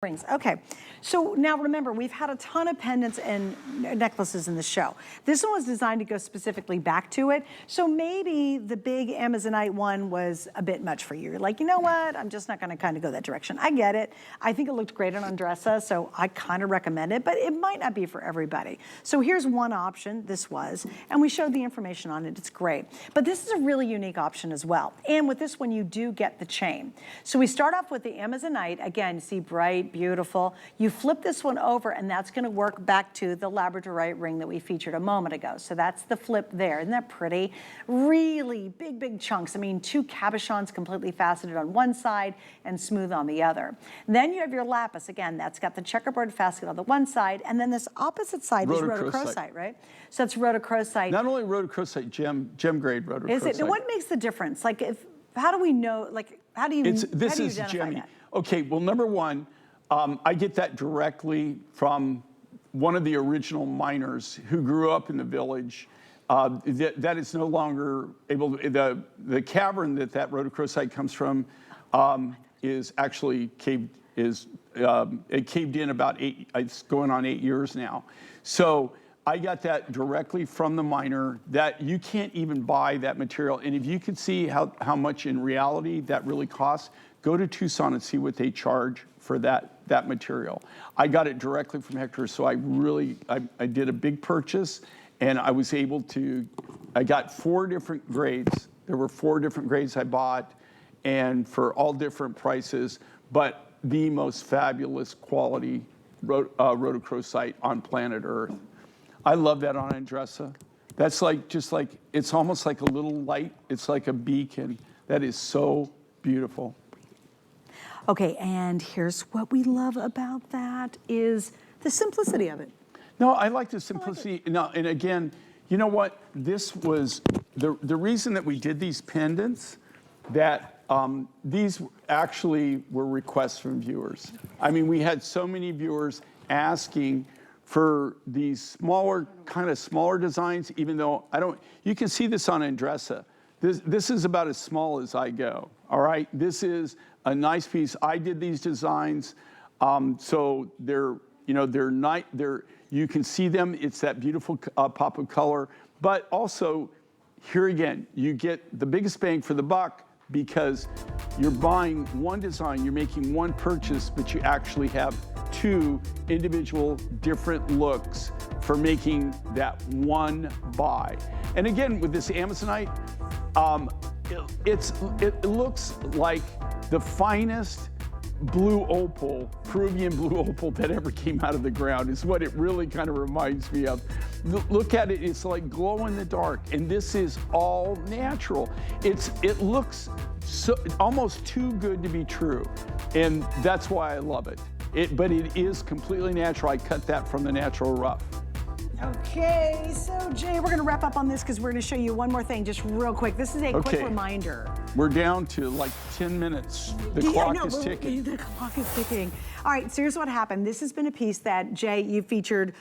Rings. Okay, so now remember, we've had a ton of pendants and necklaces in the show. This one was designed to go specifically back to it, so maybe the big Amazonite one was a bit much for you. You're like, you know what, I'm just not gonna kind of go that direction. I get it. I think it looked great on Andressa, so I kind of recommend it, but it might not be for everybody. So here's one option, this was, and we showed the information on it, it's great. But this is a really unique option as well. And with this one, you do get the chain. So we start off with the Amazonite, again, you see bright, beautiful. You flip this one over and that's gonna work back to the Labradorite ring that we featured a moment ago. So that's the flip there. Isn't that pretty? Really big, big chunks. I mean, two cabochons completely faceted on one side and smooth on the other. Then you have your lapis. Again, that's got the checkerboard facet on the one side, and then this opposite side is rhodochrosite, right? So that's rhodochrosite. Not only rhodochrosite, gem grade rhodochrosite. Is it? What makes the difference? Like, how do we know, like, how do you identify that? Okay, well, number one, I get that directly from one of the original miners who grew up in the village. That is no longer able to, the cavern that rhodochrosite comes from is actually it caved in about it's going on 8 years now. So I got that directly from the miner. That you can't even buy that material. And if you can see how much in reality that really costs, go to Tucson and see what they charge for that material. I got it directly from Hector, so I did a big purchase, and I was able to, I got 4 different grades. There were 4 different grades I bought, and for all different prices, but the most fabulous quality rhodochrosite on planet Earth. I love that on Andressa. That's like, it's almost like a little light. It's like a beacon. That is so beautiful. Okay, and here's what we love about that is the simplicity of it. No, I like the simplicity. No, and again, you know what? This was the reason that we did these pendants, that these actually were requests from viewers. I mean, we had so many viewers asking for these smaller designs, even though you can see this on Andressa. This is about as small as I go, all right? This is a nice piece. I did these designs, so you can see them. It's that beautiful pop of color, but also, here again, you get the biggest bang for the buck because you're buying one design, you're making one purchase, but you actually have 2 individual different looks for making that one buy. And again, with this Amazonite, it looks like the finest blue opal, Peruvian blue opal that ever came out of the ground is what it really kind of reminds me of. Look at it, it's like glow in the dark, and this is all natural. It looks almost too good to be true, and that's why I love it. But it is completely natural. I cut that from the natural rough. Okay, so Jay, we're gonna wrap up on this because we're gonna show you one more thing just real quick. This is a quick reminder. We're down to like 10 minutes. The clock is ticking. The clock is ticking. All right, so here's what happened. This has been a piece that, Jay, you featured